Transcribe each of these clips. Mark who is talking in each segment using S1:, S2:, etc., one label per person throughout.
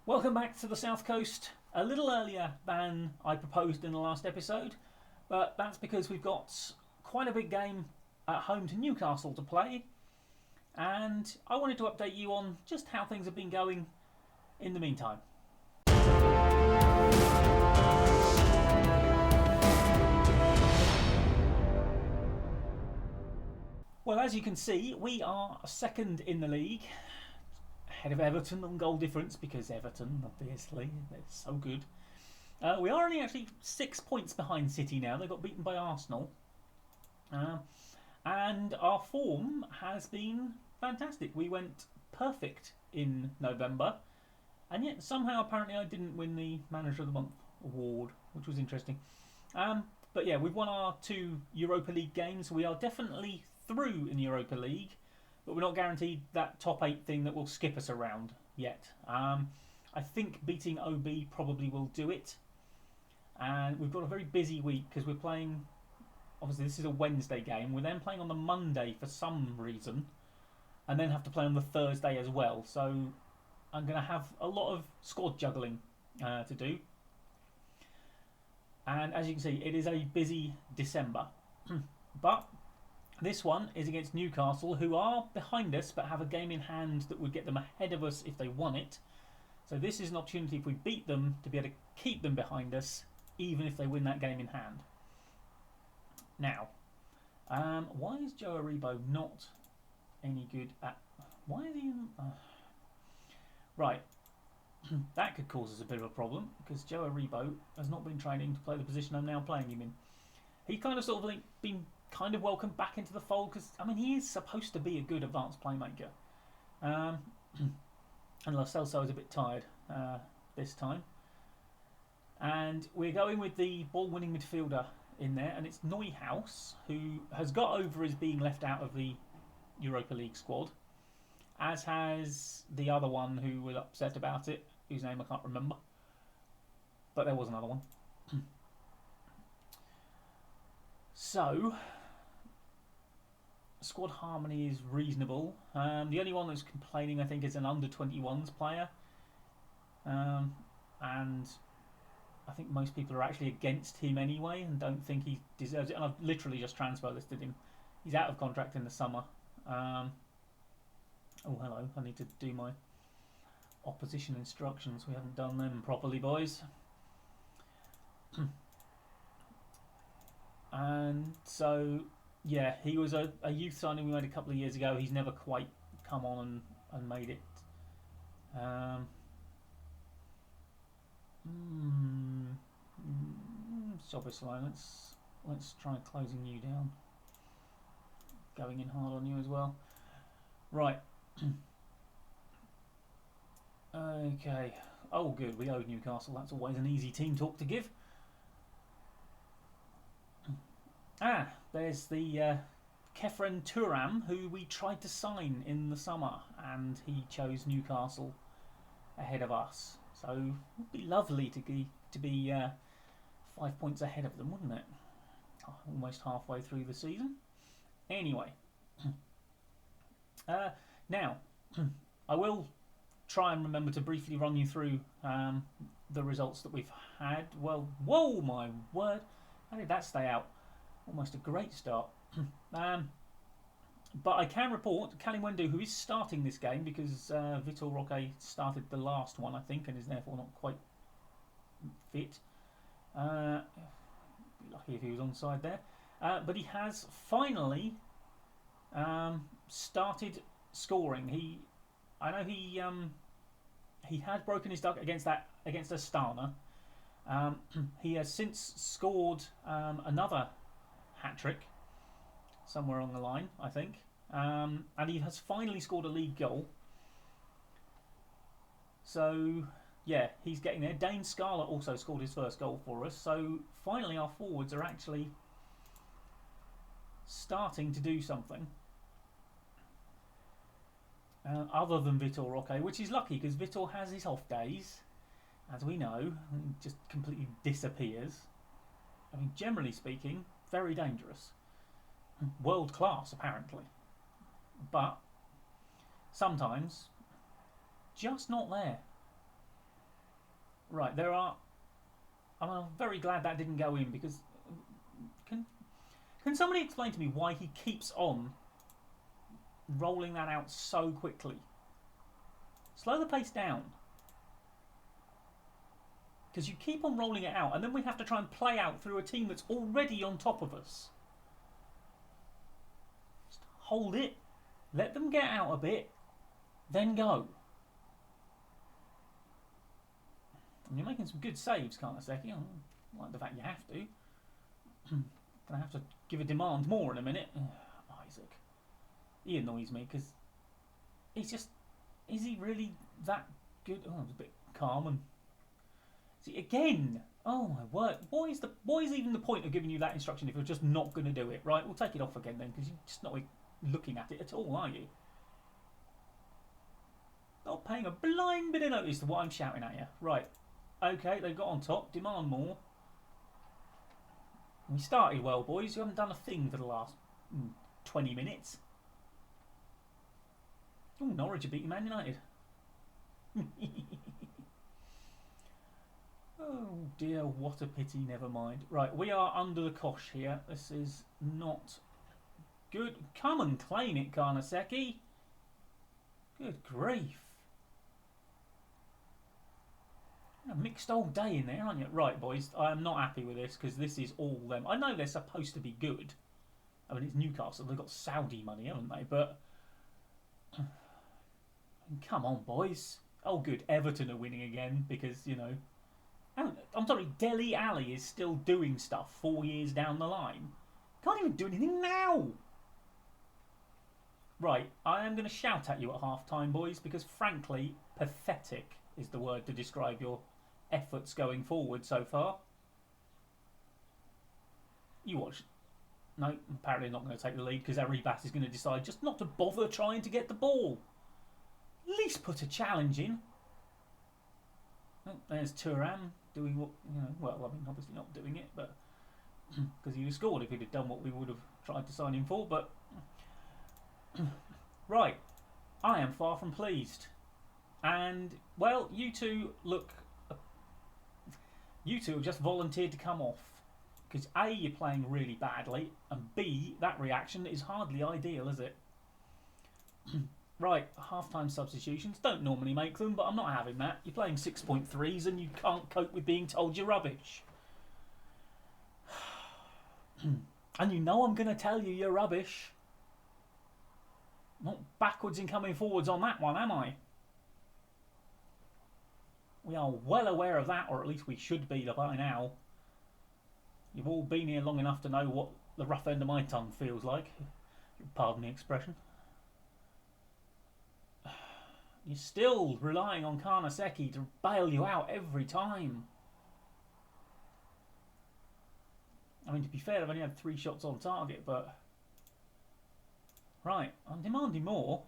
S1: Welcome back to the South Coast. A little earlier than I proposed in the last episode, but that's because we've got quite a big game at home to Newcastle to play, and I wanted to update you on just how things have been going in the meantime. Well, as you can see, we are second in the league, ahead of Everton on goal difference because Everton, obviously, they're so good. We are only actually 6 points behind City now. They got beaten by Arsenal. And our form has been fantastic. We went perfect in November, and yet somehow apparently I didn't win the Manager of the Month award, which was interesting. But yeah, we've won our 2 Europa League games. We are definitely through in the Europa League, but we're not guaranteed that top 8 thing that will skip us around yet. I think beating OB probably will do it. And we've got a very busy week because we're playing. Obviously, this is a Wednesday game. We're then playing on the Monday for some reason, and then have to play on the Thursday as well. So I'm going to have a lot of squad juggling to do. And as you can see, it is a busy December. But this one is against Newcastle, who are behind us but have a game in hand that would get them ahead of us if they won it. So this is an opportunity, if we beat them, to be able to keep them behind us, even if they win that game in hand. Now, why is Joe Aribo not any good at... Why is he in... Right. That could cause us a bit of a problem, because Joe Aribo has not been training to play the position I'm now playing him in. He kind of sort of been kind of welcomed back into the fold, because, I mean, he is supposed to be a good advanced playmaker. And Lo Celso is a bit tired this time. And we're going with the ball-winning midfielder in there, and it's Neuhaus, who has got over as being left out of the Europa League squad, as has the other one who was upset about it, whose name I can't remember. But there was another one. So, squad harmony is reasonable. The only one that's complaining, I think, is an under-21s player. And I think most people are actually against him anyway and don't think he deserves it. And I've literally just transfer listed him. He's out of contract in the summer. Oh, hello. I need to do my opposition instructions. We haven't done them properly, boys. And so, yeah, he was a youth signing we made a couple of years ago. He's never quite come on and made it. Stop it slow. Let's try closing you down. Going in hard on you as well. Right. Okay. Oh, good. We owed Newcastle. That's always an easy team talk to give. There's the Kefren Turam, who we tried to sign in the summer, and he chose Newcastle ahead of us. So it would be lovely to be 5 points ahead of them, wouldn't it? Almost halfway through the season. Anyway, now I will try and remember to briefly run you through the results that we've had. Well, whoa, my word! How did that stay out? Almost a great start. But I can report Kalimwendo, who is starting this game because Vitor Roque started the last one, I think, and is therefore not quite fit. Be lucky if he was onside there. But he has finally started scoring. I know he had broken his duck against Astana. He has since scored another hat-trick somewhere on the line, I think. And he has finally scored a league goal. So, yeah, he's getting there. Dane Scarlett also scored his first goal for us. So, finally our forwards are actually starting to do something. Other than Vitor Roque, which is lucky because Vitor has his off days, as we know, and just completely disappears. I mean, generally speaking, very dangerous. World class, apparently. But sometimes just not there. Right, there are... I'm very glad that didn't go in because... Can somebody explain to me why he keeps on rolling that out so quickly? Slow the pace down. Because you keep on rolling it out and then we have to try and play out through a team that's already on top of us. Just hold it, let them get out a bit, then go. And you're making some good saves, Karnaseki. I like the fact you have to. Gonna have to give a demand more in a minute. Isaac. He annoys me because he's just... Is he really that good? Oh, I was a bit calm and... See, again! Oh my word. What is even the point of giving you that instruction if you're just not going to do it? Right, we'll take it off again then because you're just not looking at it at all, are you? Not paying a blind bit of notice to what I'm shouting at you. Right. Okay, they've got on top. Demand more. We started well, boys. You haven't done a thing for the last 20 minutes. Oh, Norwich are beating Man United. Oh dear, what a pity, never mind. Right, we are under the cosh here. This is not good. Come and claim it, Karnaseki. Good grief. A mixed old day in there, aren't you? Right, boys, I am not happy with this because this is all them. I know they're supposed to be good. I mean, it's Newcastle. They've got Saudi money, haven't they? But come on, boys. Oh, good. Everton are winning again because, you know... I'm sorry, Dele Alli is still doing stuff 4 years down the line. Can't even do anything now. Right, I am going to shout at you at half-time, boys, because frankly, pathetic is the word to describe your efforts going forward so far. You watch. No, apparently not going to take the lead because Arribas is going to decide just not to bother trying to get the ball. At least put a challenge in. Oh, there's Thuram doing what, you know, well, I mean, obviously not doing it, but because he would have scored if he'd have done what we would have tried to sign him for, but right, I am far from pleased. And, well, you two have just volunteered to come off. Because A, you're playing really badly, and B, that reaction is hardly ideal, is it? Right, half-time substitutions. Don't normally make them, but I'm not having that. You're playing 6.3s and you can't cope with being told you're rubbish. And you know I'm going to tell you you're rubbish. Not backwards and coming forwards on that one, am I? We are well aware of that, or at least we should be by now. You've all been here long enough to know what the rough end of my tongue feels like. Pardon the expression. You're still relying on Karnaseki to bail you out every time. I mean, to be fair, I've only had 3 shots on target, but... Right, I'm demanding more.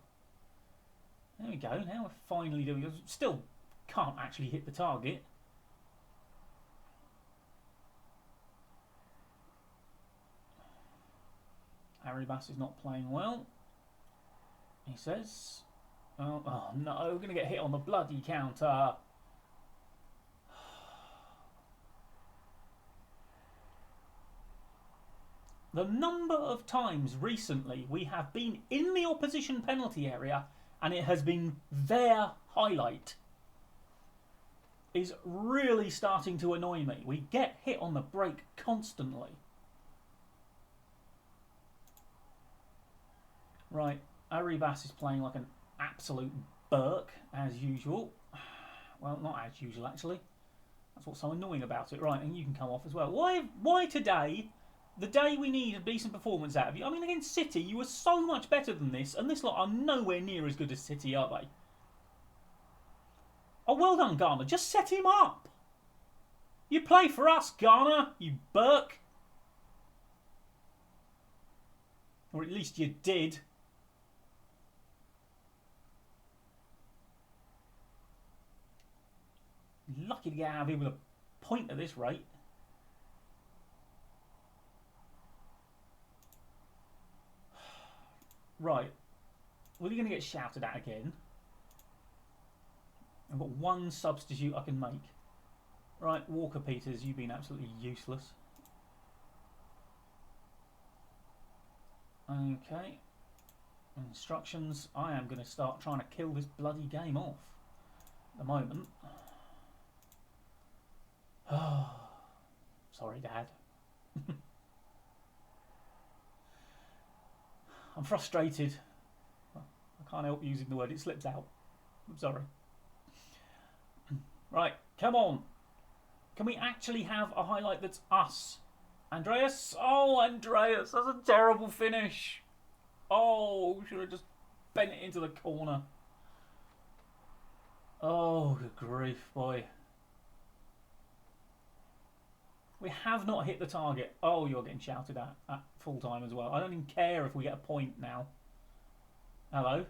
S1: There we go, now we're finally doing it. Still can't actually hit the target. Arribas is not playing well, he says. Oh no, we're going to get hit on the bloody counter. The number of times recently we have been in the opposition penalty area and it has been their highlight is really starting to annoy me. We get hit on the break constantly. Right, Arribas is playing like an absolute Burke, as usual. Well, not as usual, actually. That's what's so annoying about it. Right, and you can come off as well. Why today, the day we need a decent performance out of you? I mean, against City, you were so much better than this, and this lot are nowhere near as good as City, are they? Oh, well done, Garner. Just set him up. You play for us, Garner, you Burke. Or at least you did. Lucky to get out of here with a point at this rate. Right. Well, you're going to get shouted at again. I've got one substitute I can make. Right, Walker Peters, you've been absolutely useless. Okay. Instructions. I am going to start trying to kill this bloody game off. At the moment. Sorry, Dad. I'm frustrated. I can't help using the word. It slips out. I'm sorry. Right, come on. Can we actually have a highlight that's us? Andreas? Oh, Andreas, that's a terrible finish. Oh, should have just bent it into the corner. Oh, good grief, boy. We have not hit the target. Oh, you're getting shouted at full time as well. I don't even care if we get a point now. Hello?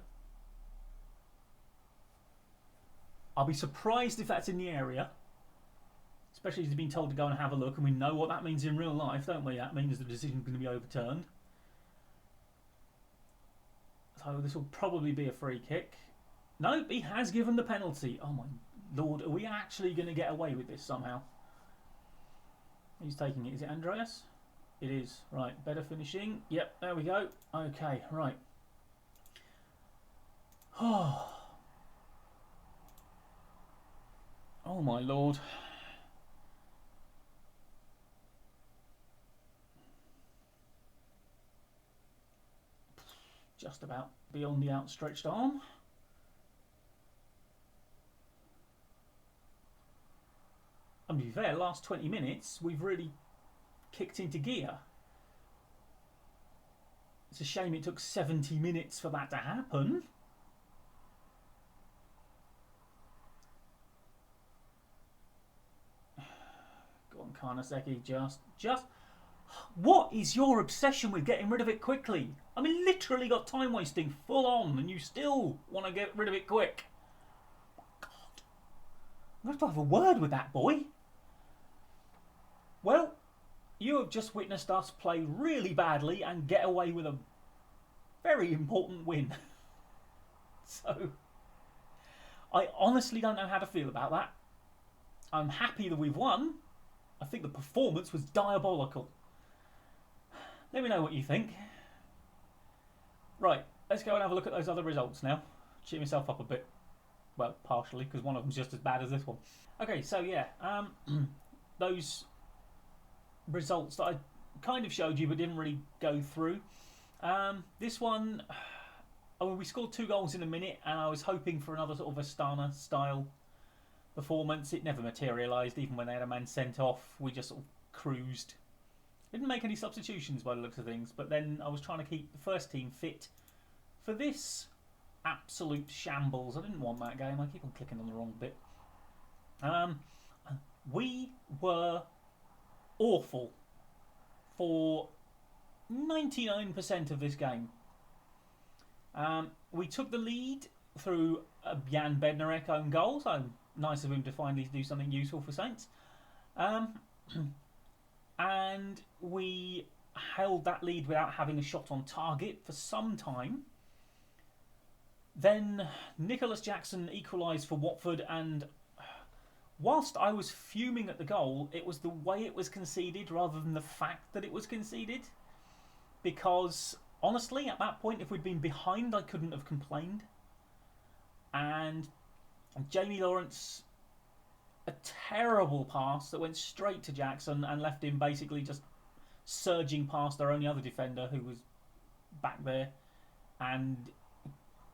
S1: I'll be surprised if that's in the area. Especially if he's been told to go and have a look, and we know what that means in real life, don't we? That means the decision's going to be overturned. So this will probably be a free kick. Nope, he has given the penalty. Oh my lord, are we actually going to get away with this somehow? Who's taking it? Is it Andreas? It is. Right, better finishing. Yep, there we go. Okay, right. Oh my lord. Just about beyond the outstretched arm. And to be fair, last 20 minutes we've really kicked into gear. It's a shame it took 70 minutes for that to happen. Go on, Karnaseki, just... What is your obsession with getting rid of it quickly? I mean, literally got time wasting full on, and you still want to get rid of it quick. God. I'm going to have a word with that boy. Well, you have just witnessed us play really badly and get away with a very important win. So, I honestly don't know how to feel about that. I'm happy that we've won. I think the performance was diabolical. Let me know what you think. Right, let's go and have a look at those other results now. Cheer myself up a bit. Well, partially, because one of them's just as bad as this one. Okay, so yeah, those results that I kind of showed you but didn't really go through. This one, we scored 2 goals in a minute, and I was hoping for another sort of Astana style performance. It never materialised, even when they had a man sent off. We just sort of cruised. Didn't make any substitutions by the looks of things, but then I was trying to keep the first team fit for this absolute shambles. I didn't want that game. I keep on clicking on the wrong bit. We were awful for 99% of this game. We took the lead through a Jan Bednarek own goal, so nice of him to finally do something useful for Saints. And we held that lead without having a shot on target for some time. Then Nicholas Jackson equalised for Watford, and whilst I was fuming at the goal, it was the way it was conceded rather than the fact that it was conceded. Because honestly, at that point, if we'd been behind, I couldn't have complained. And Jamie Lawrence, a terrible pass that went straight to Jackson and left him basically just surging past our only other defender, who was back there. And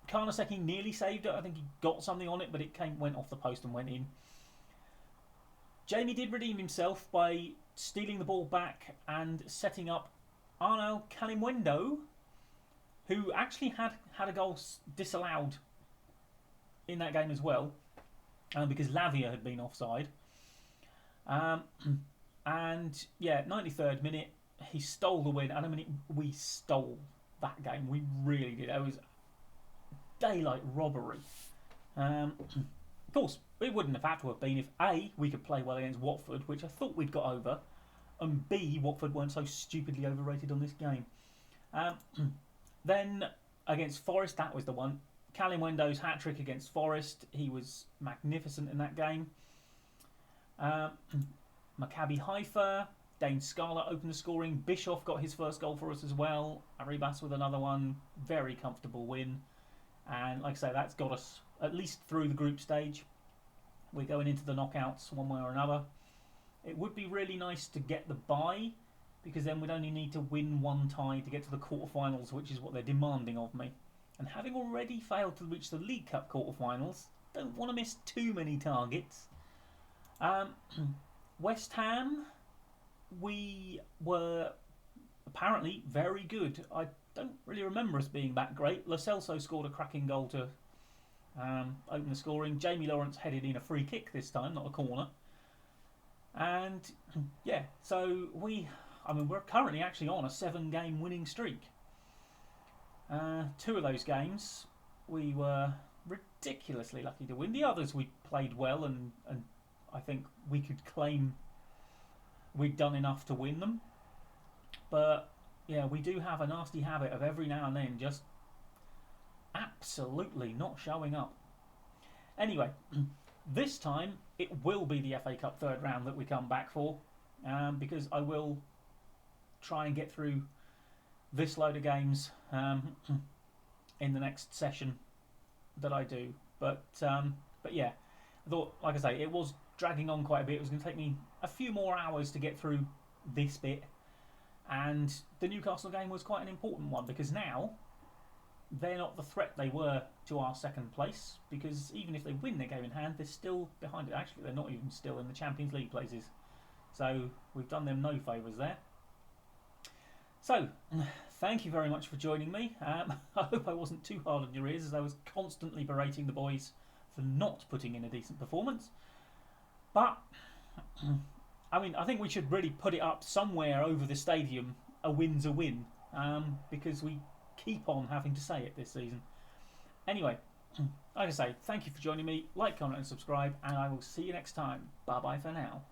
S1: Karnaseki nearly saved it. I think he got something on it, but it went off the post and went in. Jamie did redeem himself by stealing the ball back and setting up Arnaud Kalimwendo, who actually had a goal disallowed in that game as well, because Lavia had been offside. And yeah, 93rd minute, he stole the win. And I mean, we stole that game. We really did. It was daylight robbery. Of course, it wouldn't have had to have been if A, we could play well against Watford, which I thought we'd got over, and B, Watford weren't so stupidly overrated on this game. Then against Forest, that was the one. Kalimwendo's hat-trick against Forest, he was magnificent in that game. Maccabi Haifa, Dane Scarlett opened the scoring. Bischoff got his first goal for us as well. Arribas with another one. Very comfortable win. And like I say, that's got us at least through the group stage. We're going into the knockouts one way or another. It would be really nice to get the bye, because then we'd only need to win one tie to get to the quarterfinals, which is what they're demanding of me. And having already failed to reach the League Cup quarterfinals, don't want to miss too many targets. West Ham, we were apparently very good. I don't really remember us being that great. Lo Celso scored a cracking goal to open the scoring. Jamie Lawrence headed in a free kick this time, not a corner. And yeah, so we're currently actually on a 7-game winning streak. 2 of those games we were ridiculously lucky to win. The others we played well, and I think we could claim we'd done enough to win them. But yeah, we do have a nasty habit of every now and then just absolutely not showing up. Anyway, this time it will be the FA Cup third round that we come back for, because I will try and get through this load of games in the next session that I do. But yeah, I thought, like I say, it was dragging on quite a bit. It was going to take me a few more hours to get through this bit, and the Newcastle game was quite an important one, because now they're not the threat they were to our second place, because even if they win their game in hand, they're still behind it. Actually, they're not even still in the Champions League places, so we've done them no favours there. So, thank you very much for joining me. I hope I wasn't too hard on your ears, as I was constantly berating the boys for not putting in a decent performance. But, I mean, I think we should really put it up somewhere over the stadium. A win's a win, because we keep on having to say it this season. Anyway, like I say, thank you for joining me. Like, comment and subscribe, and I will see you next time. Bye bye for now.